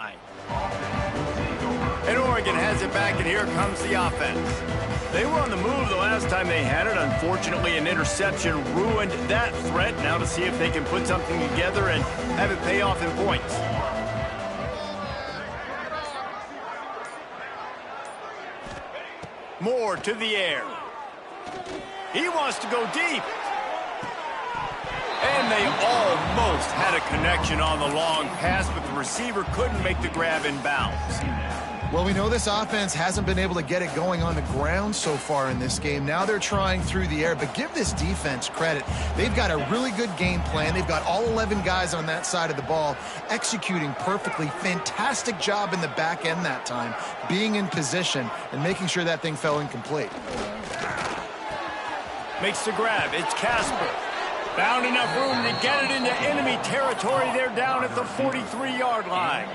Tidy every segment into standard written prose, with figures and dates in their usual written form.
line. And Oregon has it back, and here comes the offense. They were on the move the last time they had it. Unfortunately, an interception ruined that threat. Now to see if they can put something together and have it pay off in points. Moore to the air. He wants to go deep. And they almost had a connection on the long pass, but the receiver couldn't make the grab in bounds. Well, we know this offense hasn't been able to get it going on the ground so far in this game. Now they're trying through the air, but give this defense credit. They've got a really good game plan. They've got all 11 guys on that side of the ball executing perfectly. Fantastic job in the back end that time, being in position and making sure that thing fell incomplete. Makes the grab. It's Casper. Found enough room to get it into enemy territory. They're down at the 43-yard line.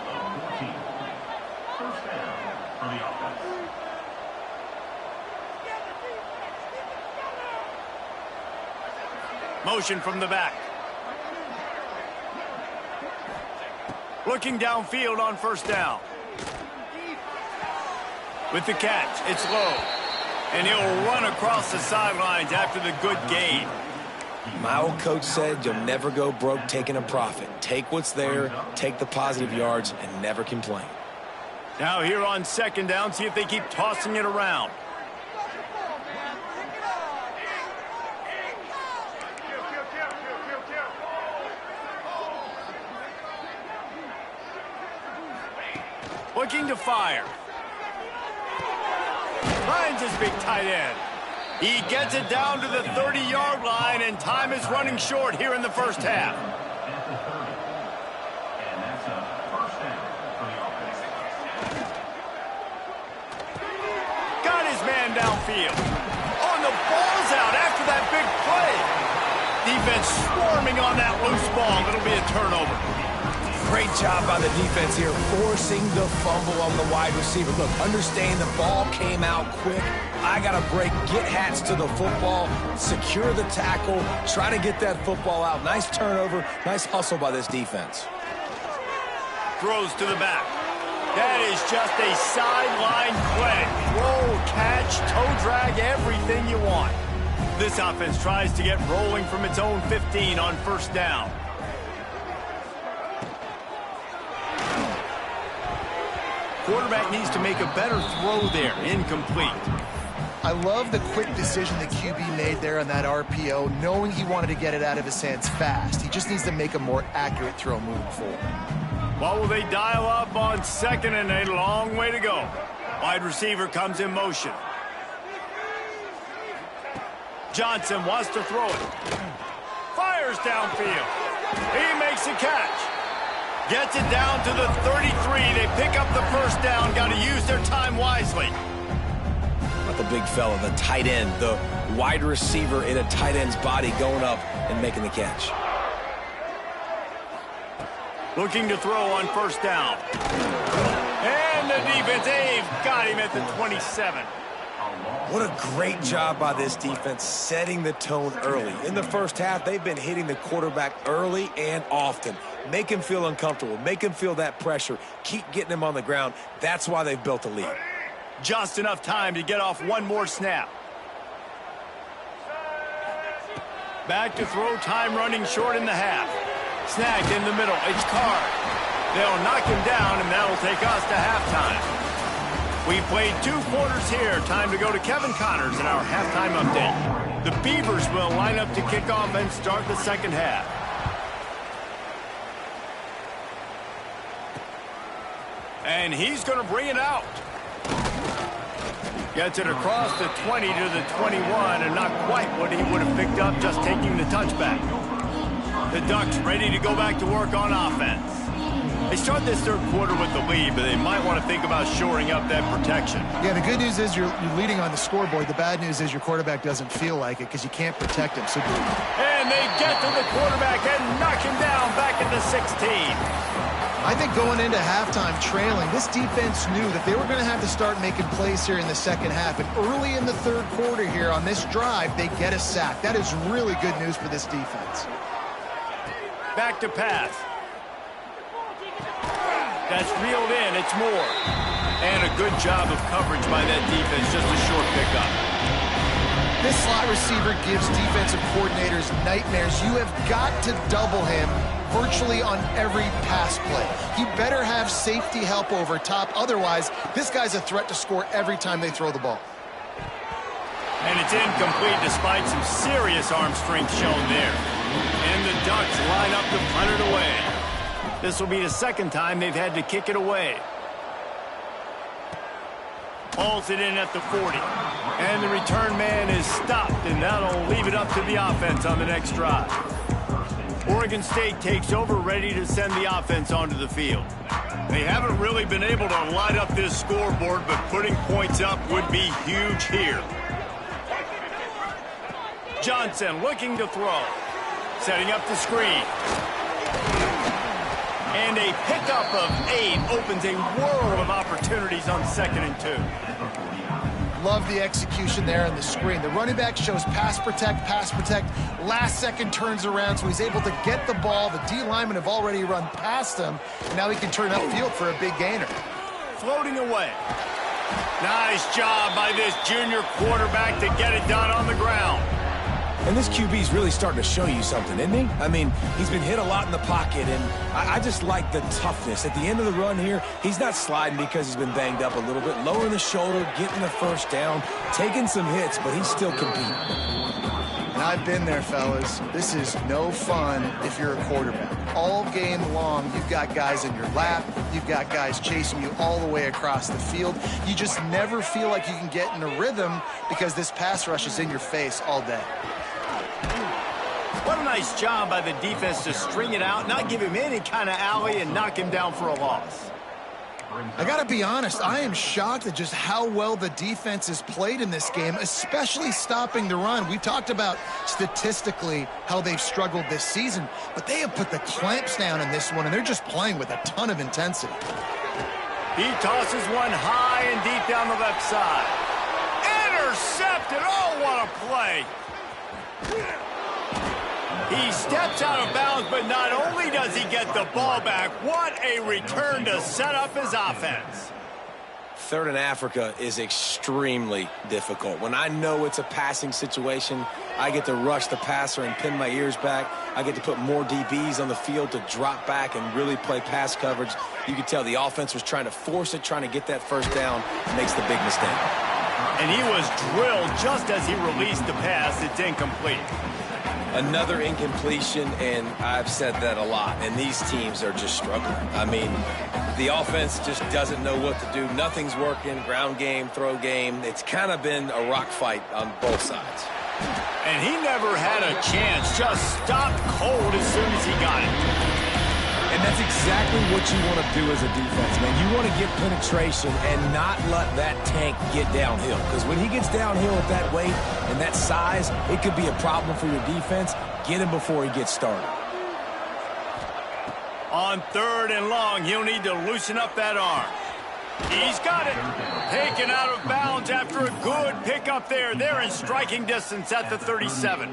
Motion from the back. Looking downfield on first down. With the catch, it's low. And he'll run across the sidelines after the good gain. My old coach said you'll never go broke taking a profit. Take what's there, take the positive yards, and never complain. Now here on second down, see if they keep tossing it around. Looking to fire. Finds his big tight end. He gets it down to the 30-yard line, and time is running short here in the first half. Got his man downfield. Oh, and the ball's out after that big play. Defense swarming on that loose ball. It'll be a turnover. Great job by the defense here, forcing the fumble on the wide receiver. Look, understand the ball came out quick. I got to break, get hats to the football, secure the tackle, try to get that football out. Nice turnover, nice hustle by this defense. Throws to the back. That is just a sideline play. Roll, catch, toe drag, everything you want. This offense tries to get rolling from its own 15 on first down. Quarterback needs to make a better throw there. Incomplete. I love the quick decision the QB made there on that RPO, knowing he wanted to get it out of his hands fast. He just needs to make a more accurate throw moving forward. Well, will they dial up on second and a long way to go? Wide receiver comes in motion. Johnson wants to throw it. Fires downfield. He makes a catch. Gets it down to the 33. They pick up the first down. Got to use their time wisely. Not the big fella, the tight end, the wide receiver in a tight end's body going up and making the catch. Looking to throw on first down. And the defense, they've got him at the 27. What a great job by this defense setting the tone early. In the first half, they've been hitting the quarterback early and often. Make him feel uncomfortable. Make him feel that pressure. Keep getting him on the ground. That's why they've built a lead. Just enough time to get off one more snap. Back to throw, time running short in the half. Snagged in the middle. It's Carr. They'll knock him down, and that'll take us to halftime. We played 2 quarters here. Time to go to Kevin Connors in our halftime update. The Beavers will line up to kick off and start the second half. And he's going to bring it out. Gets it across the 20 to the 21, and not quite what he would have picked up just taking the touchback. The Ducks ready to go back to work on offense. They start this third quarter with the lead, but they might want to think about shoring up that protection. Yeah, the good news is you're leading on the scoreboard. The bad news is your quarterback doesn't feel like it because you can't protect him. So and they get to the quarterback and knock him down back at the 16. I think going into halftime trailing, this defense knew that they were going to have to start making plays here in the second half. And early in the third quarter here on this drive, they get a sack. That is really good news for this defense. Back to pass. That's reeled in. It's Moore. And a good job of coverage by that defense. Just a short pickup. This slot receiver gives defensive coordinators nightmares. You have got to double him virtually on every pass play. He better have safety help over top. Otherwise, this guy's a threat to score every time they throw the ball. And it's incomplete despite some serious arm strength shown there. And the Ducks line up to punt it away. This will be the second time they've had to kick it away. Hauls it in at the 40. And the return man is stopped, and that'll leave it up to the offense on the next drive. Oregon State takes over, ready to send the offense onto the field. They haven't really been able to light up this scoreboard, but putting points up would be huge here. Johnson looking to throw. Setting up the screen. And a pickup of 8 opens a world of opportunities on 2nd and 2. Love the execution there on the screen. The running back shows pass protect. Last second turns around, so he's able to get the ball. The D linemen have already run past him, and now he can turn upfield for a big gainer. Floating away. Nice job by this junior quarterback to get it done on the ground. And this QB's really starting to show you something, isn't he? I mean, he's been hit a lot in the pocket, and I just like the toughness. At the end of the run here, he's not sliding because he's been banged up a little bit. Lowering the shoulder, getting the first down, taking some hits, but he's still competing. And I've been there, fellas. This is no fun if you're a quarterback. All game long, you've got guys in your lap. You've got guys chasing you all the way across the field. You just never feel like you can get in a rhythm because this pass rush is in your face all day. What a nice job by the defense to string it out, not give him any kind of alley, and knock him down for a loss. I got to be honest, I am shocked at just how well the defense has played in this game, especially stopping the run. We talked about statistically how they've struggled this season, but they have put the clamps down in this one, and they're just playing with a ton of intensity. He tosses one high and deep down the left side. Intercepted! Oh, what a play! He steps out of bounds, but not only does he get the ball back, what a return to set up his offense. 3rd and Africa is extremely difficult. When I know it's a passing situation, I get to rush the passer and pin my ears back. I get to put more DBs on the field to drop back and really play pass coverage. You can tell the offense was trying to force it, trying to get that first down, makes the big mistake. And he was drilled just as he released the pass. It's incomplete. Another incompletion, and I've said that a lot, and these teams are just struggling. I mean, the offense just doesn't know what to do. Nothing's working, ground game, throw game. It's kind of been a rock fight on both sides. And he never had a chance, just stopped cold as soon as he got it. And that's exactly what you want to do as a defense, man. You want to get penetration and not let that tank get downhill. Because when he gets downhill at that weight and that size, it could be a problem for your defense. Get him before he gets started. On 3rd and long, he'll need to loosen up that arm. He's got it. Taken out of bounds after a good pickup there. They're in striking distance at the 37.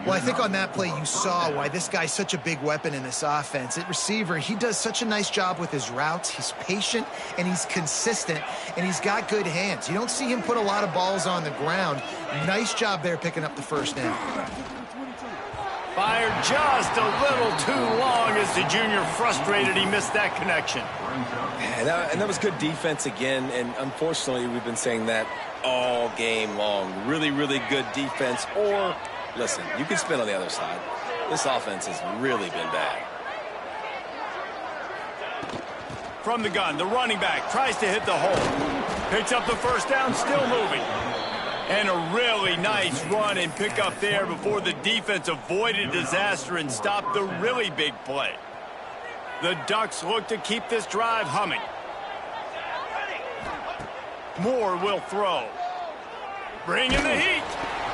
Well, I think on that play you saw why this guy's such a big weapon in this offense. At receiver, he does such a nice job with his routes. He's patient, and he's consistent, and he's got good hands. You don't see him put a lot of balls on the ground. Nice job there picking up the first down. Fired just a little too long as the junior frustrated he missed that connection. And that was good defense again, and unfortunately we've been saying that all game long. Really, really good defense, or... Listen, you can spin on the other side. This offense has really been bad. From the gun, the running back tries to hit the hole. Picks up the first down, still moving. And a really nice run and pick up there before the defense avoided disaster and stopped the really big play. The Ducks look to keep this drive humming. Moore will throw. Bring in the heat.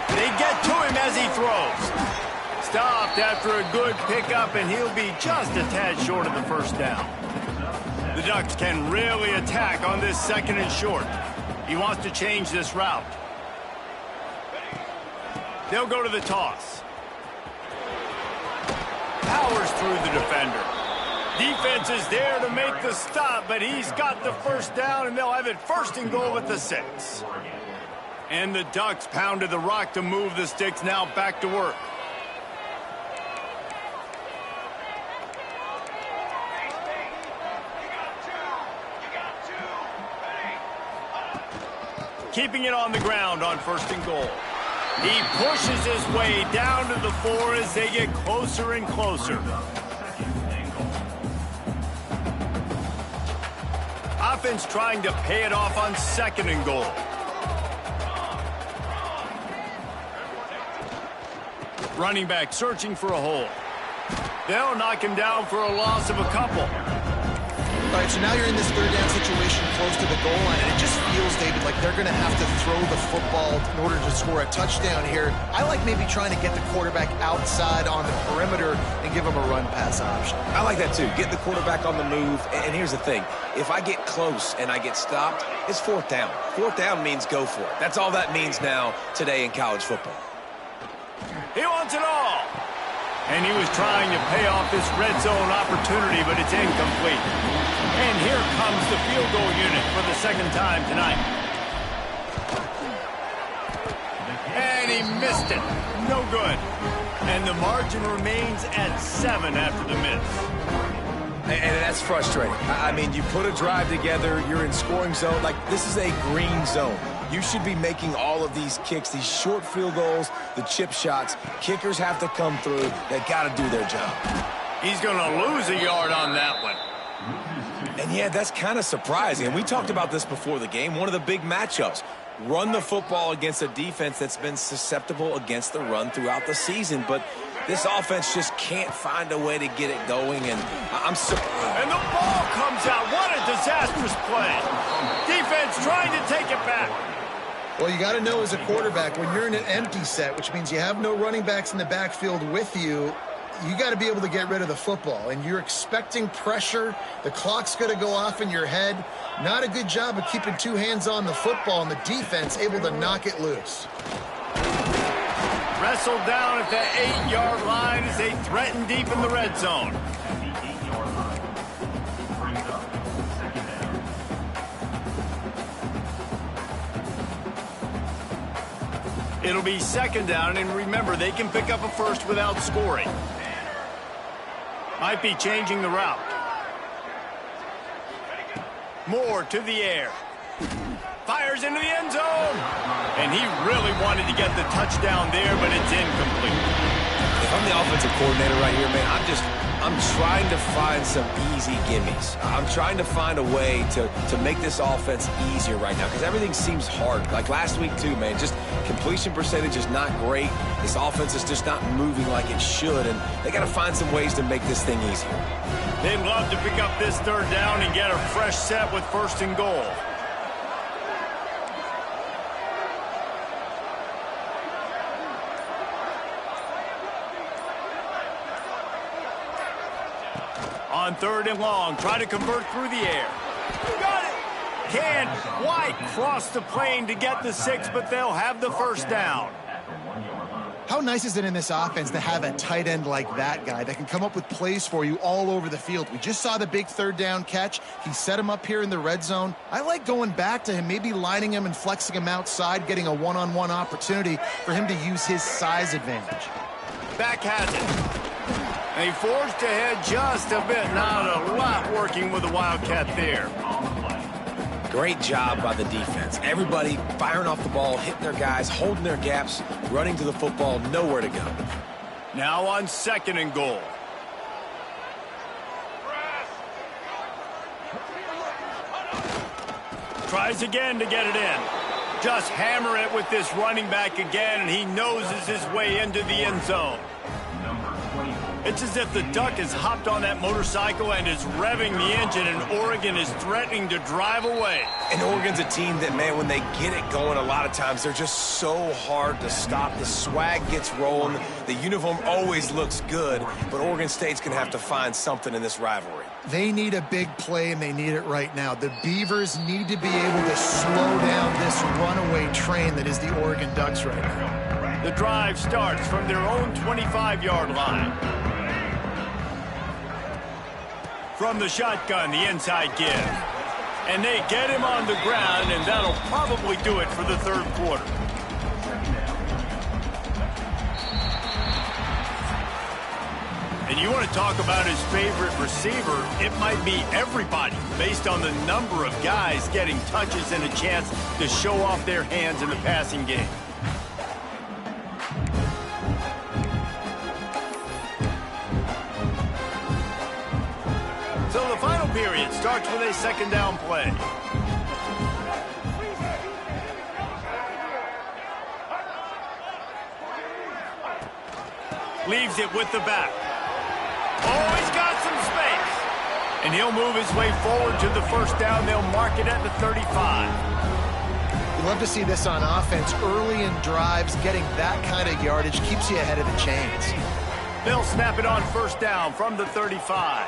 They get to him as he throws. Stopped after a good pickup, and he'll be just a tad short of the first down. The Ducks can really attack on this 2nd and short. He wants to change this route. They'll go to the toss. Powers through the defender. Defense is there to make the stop, but he's got the first down, and they'll have it 1st and goal at the 6. And the Ducks pounded the rock to move the sticks, now back to work. Keeping it on the ground on 1st and goal. He pushes his way down to the 4 as they get closer and closer. Offense trying to pay it off on 2nd and goal. Running back searching for a hole. They'll knock him down for a loss of a couple. All right, so now you're in this 3rd down situation close to the goal line, and it just feels, David, like they're going to have to throw the football in order to score a touchdown here. I like maybe trying to get the quarterback outside on the perimeter and give him a run-pass option. I like that, too. Get the quarterback on the move. And here's the thing. If I get close and I get stopped, it's 4th down. 4th down means go for it. That's all that means now today in college football. He wants it all. And he was trying to pay off this red zone opportunity, but it's incomplete. And here comes the field goal unit for the 2nd time tonight. And he missed it. No good. And the margin remains at 7 after the miss. And that's frustrating. I mean, you put a drive together, you're in scoring zone. Like, this is a green zone. You should be making all of these kicks, these short field goals, the chip shots. Kickers have to come through. They got to do their job. He's going to lose a yard on that one. And, yeah, that's kind of surprising. And we talked about this before the game. One of the big matchups. Run the football against a defense that's been susceptible against the run throughout the season. But this offense just can't find a way to get it going. And I'm surprised. And the ball comes out. What a disastrous play. Defense trying to take it back. Well, you got to know as a quarterback, when you're in an empty set, which means you have no running backs in the backfield with you, you got to be able to get rid of the football. And you're expecting pressure. The clock's going to go off in your head. Not a good job of keeping 2 hands on the football, and the defense able to knock it loose. Wrestled down at the 8-yard line as they threaten deep in the red zone. It'll be 2nd down, and remember, they can pick up a first without scoring. Might be changing the route. Moore to the air. Fires into the end zone. And he really wanted to get the touchdown there, but it's incomplete. If I'm the offensive coordinator right here, man, I'm trying to find some easy gimmies. I'm trying to find a way to make this offense easier right now because everything seems hard. Like last week, too, man, just completion percentage is not great. This offense is just not moving like it should, and they got to find some ways to make this thing easier. They'd love to pick up this 3rd down and get a fresh set with 1st and goal. On 3rd and long, try to convert through the air. Got it! Can't quite cross the plane to get the 6, but they'll have the 1st down. How nice is it in this offense to have a tight end like that guy that can come up with plays for you all over the field? We just saw the big 3rd down catch. He set him up here in the red zone. I like going back to him, maybe lining him and flexing him outside, getting a one-on-one opportunity for him to use his size advantage. Back has it. And he forged ahead just a bit. Not a lot working with the Wildcat there. Great job by the defense. Everybody firing off the ball, hitting their guys, holding their gaps, running to the football, nowhere to go. Now on 2nd and goal. Tries again to get it in. Just hammer it with this running back again, and he noses his way into the end zone. It's as if the Duck has hopped on that motorcycle and is revving the engine, and Oregon is threatening to drive away. And Oregon's a team that, man, when they get it going, a lot of times they're just so hard to stop. The swag gets rolling. The uniform always looks good, but Oregon State's going to have to find something in this rivalry. They need a big play, and they need it right now. The Beavers need to be able to slow down this runaway train that is the Oregon Ducks right now. The drive starts from their own 25-yard line. From the shotgun, the inside give. And they get him on the ground, and that'll probably do it for the third quarter. And you want to talk about his favorite receiver, it might be everybody based on the number of guys getting touches and a chance to show off their hands in the passing game. So the final period starts with a second down play. Leaves it with the back. Oh, he's got some space. And he'll move his way forward to the first down. They'll mark it at the 35. You love to see this on offense. Early in drives, getting that kind of yardage keeps you ahead of the chains. They'll snap it on first down from the 35.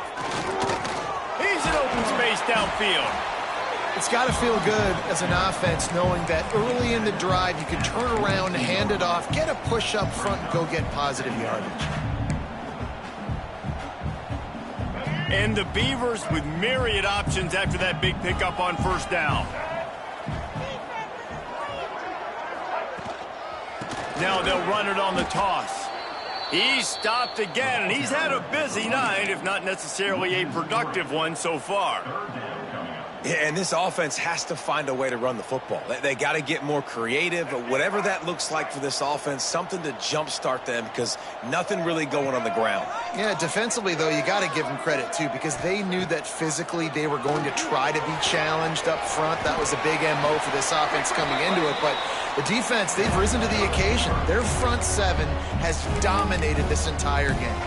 He's in open space downfield. It's got to feel good as an offense knowing that early in the drive you can turn around, hand it off, get a push up front, and go get positive yardage. And the Beavers with myriad options after that big pickup on first down. Now they'll run it on the toss. He's stopped again, and he's had a busy night, if not necessarily a productive one so far. Yeah, and this offense has to find a way to run the football. They got to get more creative, but whatever that looks like for this offense, something to jumpstart them because nothing really going on the ground. Yeah, defensively, though, you got to give them credit, too, because they knew that physically they were going to try to be challenged up front. That was a big MO for this offense coming into it, but the defense, they've risen to the occasion. Their front seven has dominated this entire game.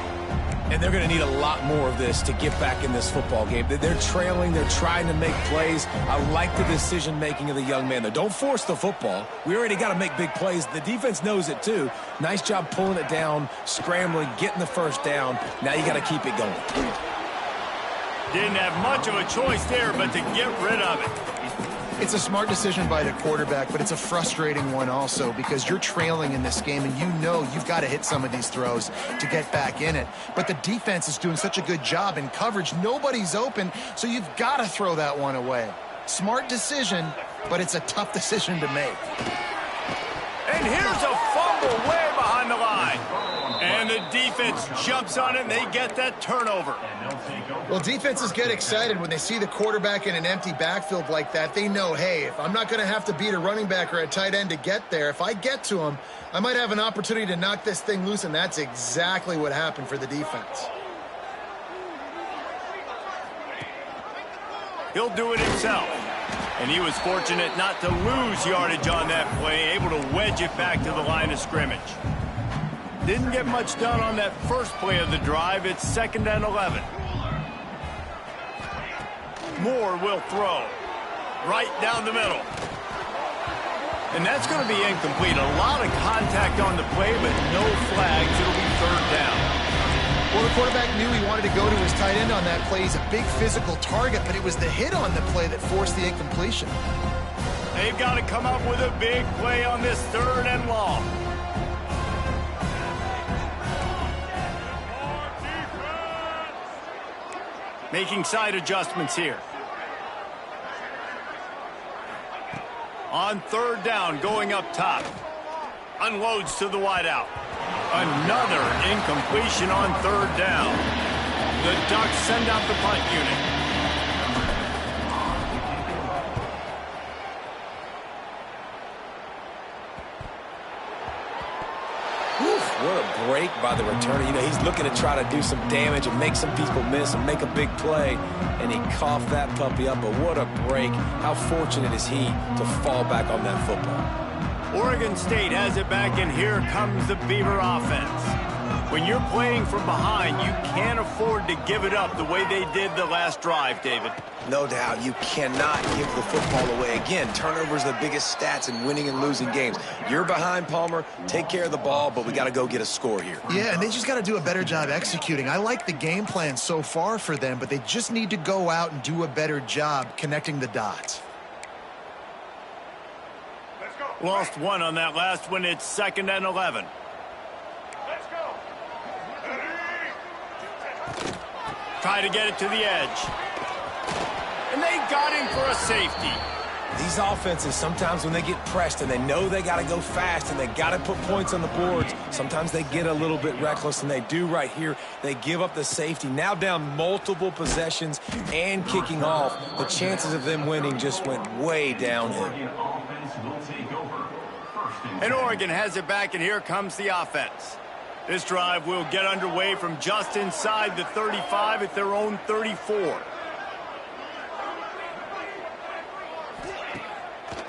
And they're going to need a lot more of this to get back in this football game. They're trailing. They're trying to make plays. I like the decision-making of the young man. Don't force the football. We already got to make big plays. The defense knows it, too. Nice job pulling it down, scrambling, getting the first down. Now you got to keep it going. Didn't have much of a choice there, but to get rid of it. It's a smart decision by the quarterback, but it's a frustrating one also because you're trailing in this game and you know you've got to hit some of these throws to get back in it. But the defense is doing such a good job in coverage. Nobody's open, so you've got to throw that one away. Smart decision, but it's a tough decision to make. And here's a fumble way behind the line. And the defense jumps on it, and they get that turnover. Well, defenses get excited when they see the quarterback in an empty backfield like that. They know, hey, if I'm not going to have to beat a running back or a tight end to get there, if I get to him, I might have an opportunity to knock this thing loose, and that's exactly what happened for the defense. He'll do it himself. And he was fortunate not to lose yardage on that play, able to wedge it back to the line of scrimmage. Didn't get much done on that first play of the drive. It's 2nd and 11. Moore will throw. Right down the middle. And that's going to be incomplete. A lot of contact on the play, but no flags. It'll be 3rd down. Well, the quarterback knew he wanted to go to his tight end on that play. He's a big physical target, but it was the hit on the play that forced the incompletion. They've got to come up with a big play on this 3rd and long. Making side adjustments here. On 3rd down, going up top. Unloads to the wideout. Another incompletion on 3rd down. The Ducks send out the punt unit. What a break by the returner. You know, he's looking to try to do some damage and make some people miss and make a big play. And he coughed that puppy up, but what a break. How fortunate is he to fall back on that football? Oregon State has it back, and here comes the Beaver offense. When you're playing from behind, you can't afford to give it up the way they did the last drive, David. No doubt. You cannot give the football away. Again, turnovers are the biggest stats in winning and losing games. You're behind, Palmer. Take care of the ball, but we got to go get a score here. Yeah, and they just got to do a better job executing. I like the game plan so far for them, but they just need to go out and do a better job connecting the dots. Lost one on that last one. It's 2nd and 11. Try to get it to the edge. And they got him for a safety. These offenses, sometimes when they get pressed and they know they got to go fast and they got to put points on the boards, sometimes they get a little bit reckless, and they do right here. They give up the safety. Now down multiple possessions and kicking off. The chances of them winning just went way downhill. And Oregon has it back, and here comes the offense. This drive will get underway from just inside the 35 at their own 34.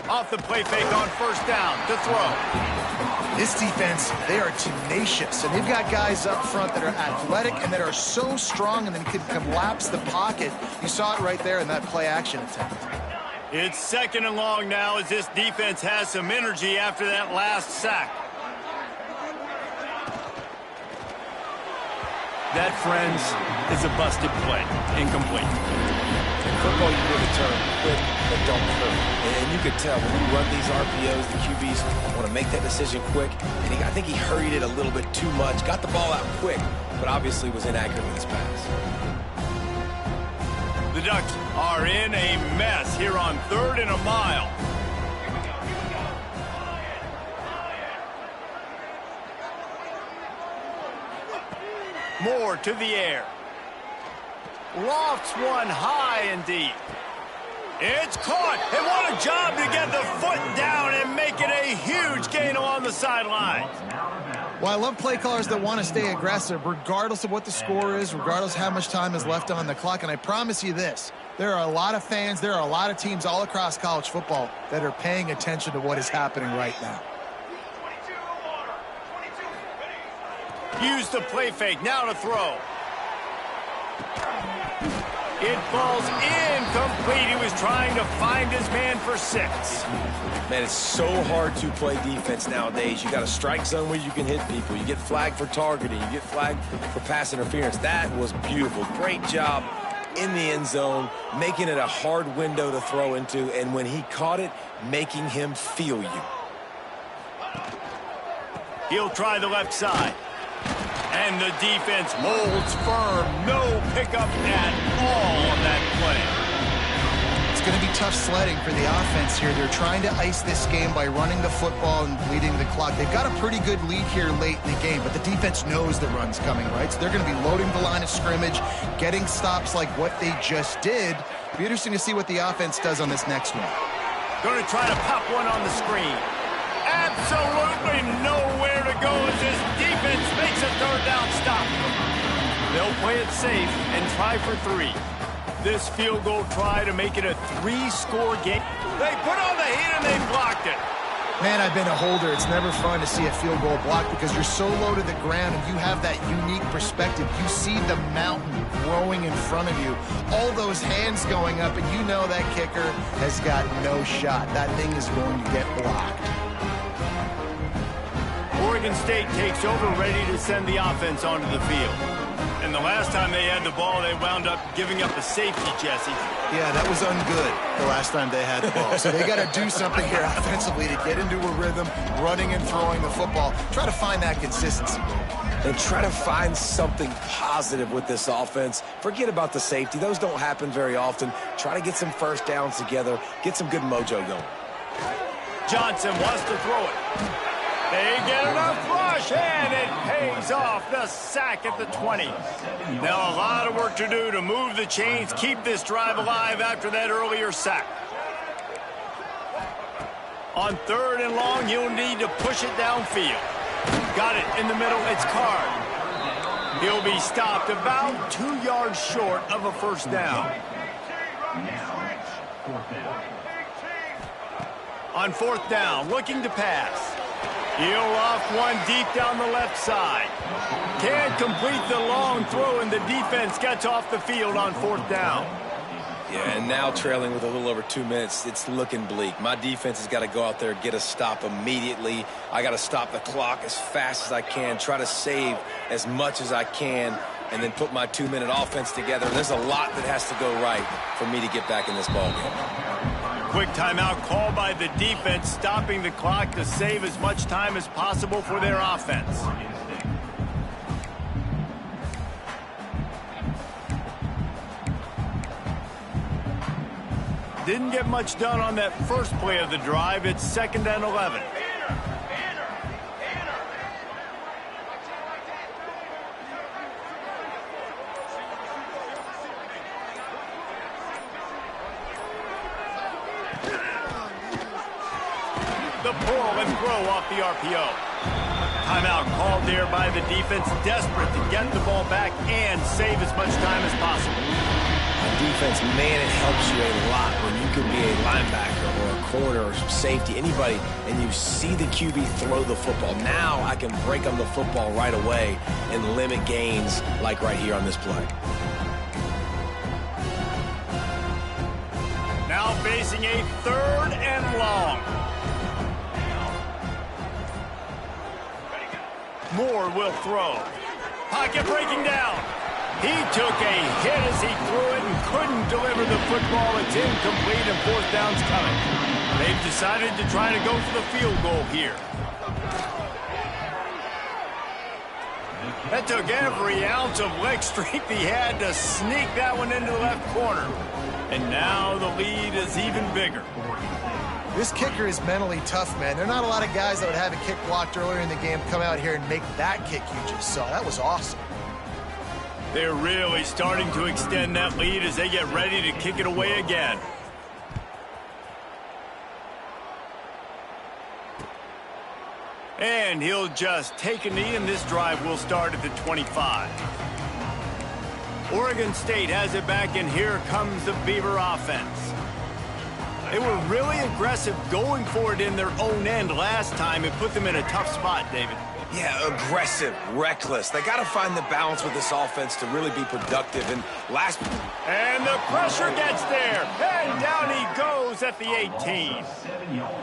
Off the play fake on first down to throw. This defense, they are tenacious, and they've got guys up front that are athletic and that are so strong and then can collapse the pocket. You saw it right there in that play-action attempt. It's second and long now as this defense has some energy after that last sack. That, friends, is a busted play. Incomplete. In football, you really turn quick, but don't hurt. And you could tell when you run these RPOs, the QBs want to make that decision quick. And I think he hurried it a little bit too much. Got the ball out quick, but obviously was inaccurate with his pass. The Ducks are in a mess here on 3rd and a mile. Moore to the air. Lofts one high and deep. It's caught, and what a job to get the foot down and make it a huge gain along the sideline. Well, I love play callers that want to stay aggressive, regardless of what the score is, regardless of how much time is left on the clock. And I promise you this, there are a lot of fans, there are a lot of teams all across college football that are paying attention to what is happening right now. Use the play fake, now to throw. It falls incomplete. He was trying to find his man for 6. Man, it's so hard to play defense nowadays. You got a strike zone where you can hit people. You get flagged for targeting. You get flagged for pass interference. That was beautiful. Great job in the end zone, making it a hard window to throw into, and when he caught it, making him feel you. He'll try the left side. And the defense holds firm. No pickup at all on that play. It's going to be tough sledding for the offense here. They're trying to ice this game by running the football and leading the clock. They've got a pretty good lead here late in the game, but the defense knows the run's coming, right? So they're going to be loading the line of scrimmage, getting stops like what they just did. It'll be interesting to see what the offense does on this next one. Going to try to pop one on the screen. Absolutely nowhere to go as this defense makes a 3rd down stop. They'll play it safe and try for 3. This field goal try to make it a 3-score game. They put on the heat and they blocked it. Man, I've been a holder. It's never fun to see a field goal blocked because you're so low to the ground and you have that unique perspective. You see the mountain growing in front of you, all those hands going up, and you know that kicker has got no shot. That thing is going to get blocked. Oregon State takes over, ready to send the offense onto the field. And the last time they had the ball, they wound up giving up a safety, Jesse. Yeah, that was ungood the last time they had the ball. So they got to do something here offensively to get into a rhythm, running and throwing the football. Try to find that consistency. And try to find something positive with this offense. Forget about the safety. Those don't happen very often. Try to get some first downs together. Get some good mojo going. Johnson wants to throw it. They get enough rush, and it pays off. The sack at the 20. Now a lot of work to do to move the chains, keep this drive alive after that earlier sack. On 3rd and long, you'll need to push it downfield. Got it in the middle. It's Card. He'll be stopped about 2 yards short of a first down. On 4th down, looking to pass. He'll off one deep down the left side. Can't complete the long throw, and the defense gets off the field on 4th down. Yeah, and now trailing with a little over 2 minutes, it's looking bleak. My defense has got to go out there and get a stop immediately. I got to stop the clock as fast as I can, try to save as much as I can, and then put my 2-minute offense together. There's a lot that has to go right for me to get back in this ballgame. Quick timeout called by the defense, stopping the clock to save as much time as possible for their offense. Didn't get much done on that first play of the drive. It's 2nd and 11. The pull and throw off the RPO. Timeout called there by the defense, desperate to get the ball back and save as much time as possible. On defense, man, it helps you a lot when you can be a linebacker or a corner or some safety, anybody, and you see the QB throw the football. Now I can break on the football right away and limit gains like right here on this play. Now facing a 3rd and long. Moore will throw. Pocket breaking down. He took a hit as he threw it and couldn't deliver the football. It's incomplete and 4th down's coming. They've decided to try to go for the field goal here. That took every ounce of leg strength he had to sneak that one into the left corner. And now the lead is even bigger. This kicker is mentally tough, man. There are not a lot of guys that would have a kick blocked earlier in the game come out here and make that kick you just saw. That was awesome. They're really starting to extend that lead as they get ready to kick it away again. And he'll just take a knee, and this drive will start at the 25. Oregon State has it back, and here comes the Beaver offense. They were really aggressive going for it in their own end last time. It put them in a tough spot, David. Yeah, aggressive, reckless. They got to find the balance with this offense to really be productive. And the pressure gets there. And down he goes at the 18.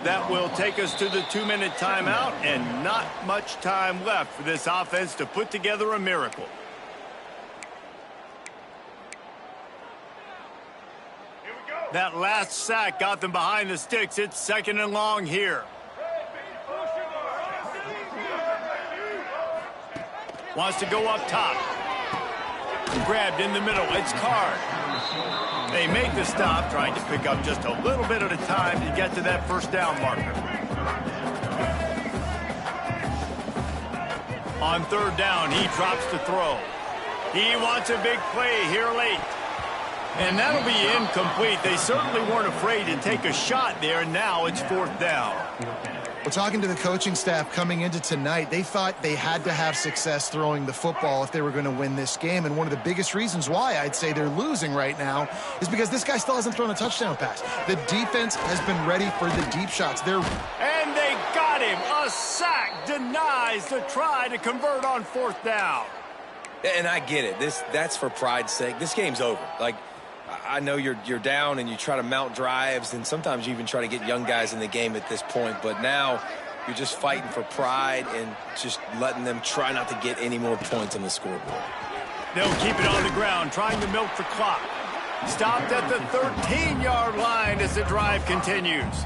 That will take us to the 2-minute timeout, and not much time left for this offense to put together a miracle. That last sack got them behind the sticks. It's 2nd and long here. Wants to go up top. Grabbed in the middle. It's Card. They make the stop, trying to pick up just a little bit at a time to get to that 1st down marker. On 3rd down, he drops to throw. He wants a big play here late. And that'll be incomplete. They certainly weren't afraid to take a shot there. Now it's 4th down. We're talking to the coaching staff coming into tonight. They thought they had to have success throwing the football if they were going to win this game. And one of the biggest reasons why I'd say they're losing right now is because this guy still hasn't thrown a touchdown pass. The defense has been ready for the deep shots. And they got him. A sack denies the try to convert on 4th down. And I get it. That's for pride's sake. This game's over. Like, I know you're down and you try to mount drives, and sometimes you even try to get young guys in the game at this point. But now you're just fighting for pride and just letting them try not to get any more points on the scoreboard. They'll keep it on the ground, trying to milk the clock. Stopped at the 13-yard line as the drive continues.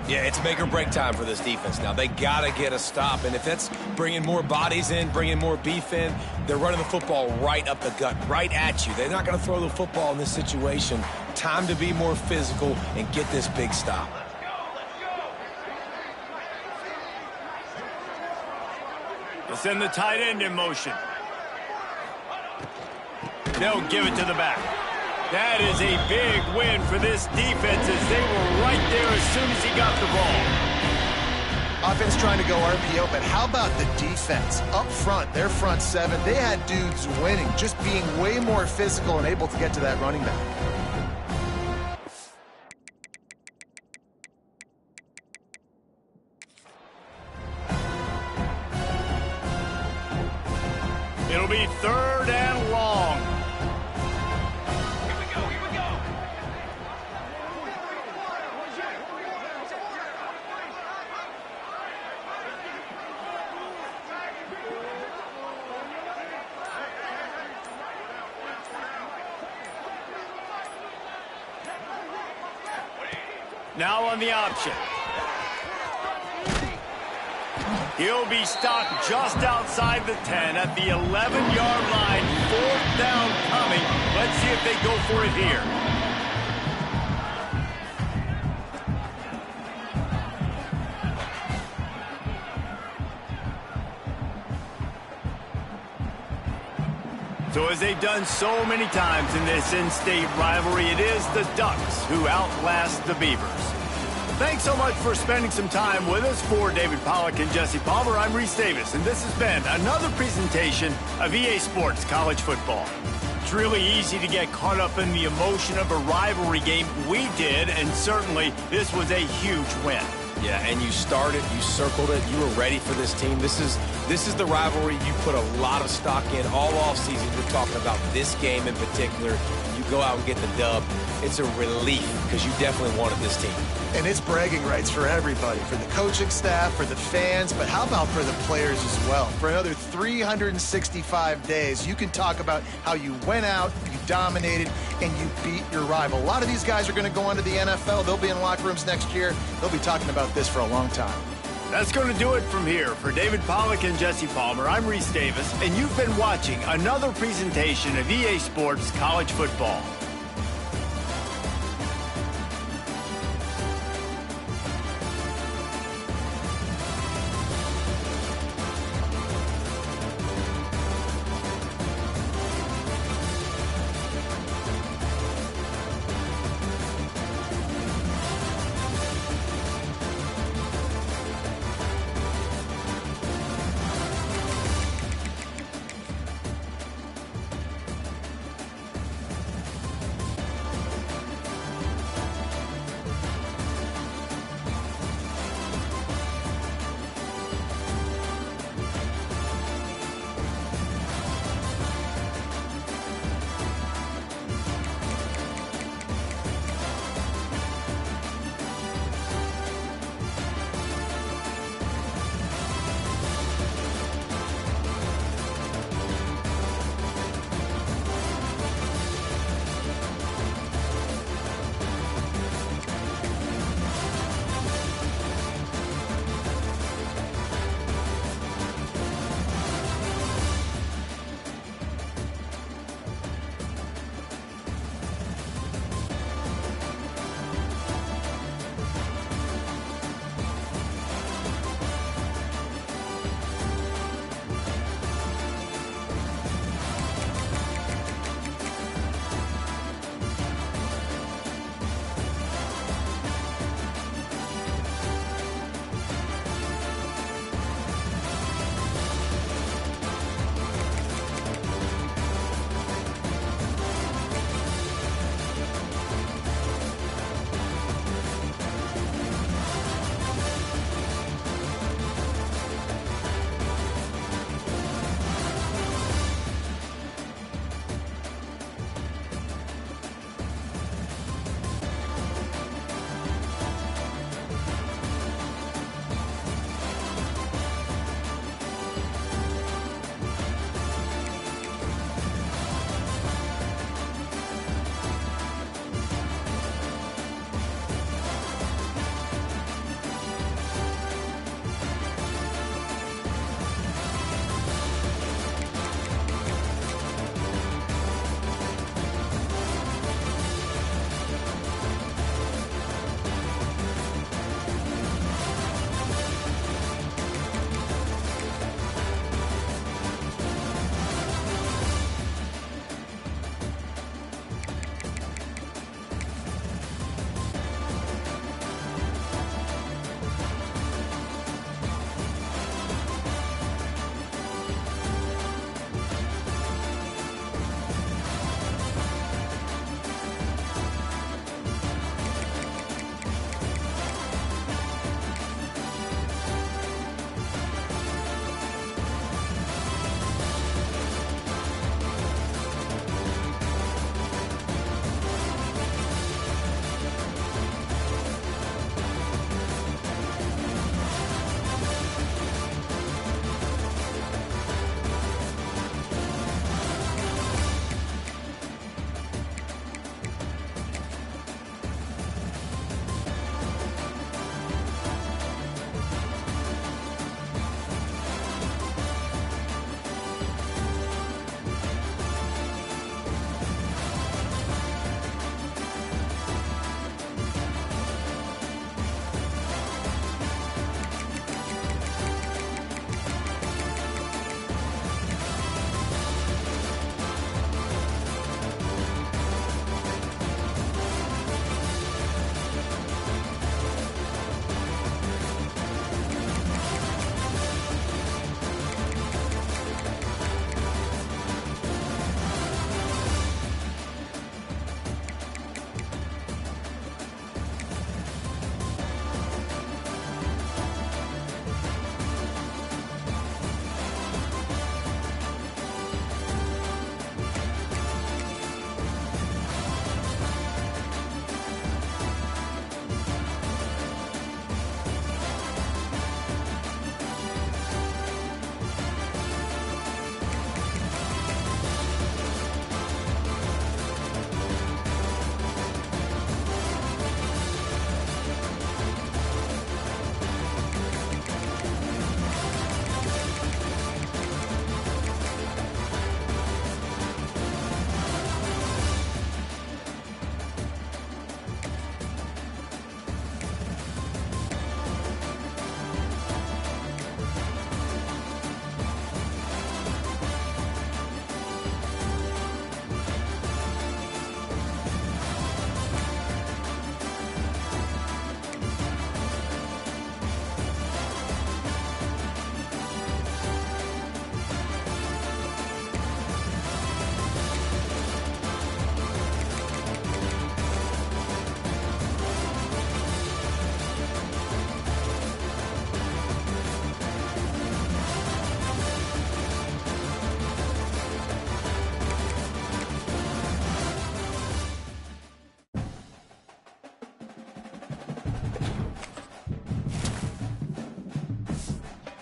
Yeah, it's make or break time for this defense now. They got to get a stop, and if that's bringing more bodies in, bringing more beef in, they're running the football right up the gut, right at you. They're not going to throw the football in this situation. Time to be more physical and get this big stop. They'll send the tight end in motion. They'll give it to the back. That is a big win for this defense as they were right there as soon as he got the ball. Offense trying to go RPO, but how about the defense? Up front, their front 7, they had dudes winning, just being way more physical and able to get to that running back. It'll be 3rd and long. Now on the option. He'll be stopped just outside the 10 at the 11-yard line. 4th down coming. Let's see if they go for it here. as they've done so many times in this in-state rivalry, it is the Ducks who outlast the Beavers. Thanks so much for spending some time with us. For David Pollack and Jesse Palmer, I'm Reese Davis, and this has been another presentation of EA Sports College Football. It's really easy to get caught up in the emotion of a rivalry game. We did, and certainly this was a huge win. Yeah, and you started, you circled it, you were ready for this team. This is the rivalry you put a lot of stock in all offseason. We're talking about this game in particular. You go out and get the dub. It's a relief because you definitely wanted this team. And it's bragging rights for everybody, for the coaching staff, for the fans, but how about for the players as well? For another 365 days, you can talk about how you went out, you dominated, and you beat your rival. A lot of these guys are going to go on to the NFL. They'll be in locker rooms next year. They'll be talking about this for a long time. That's going to do it from here. For David Pollack and Jesse Palmer, I'm Reese Davis, and you've been watching another presentation of EA Sports College Football.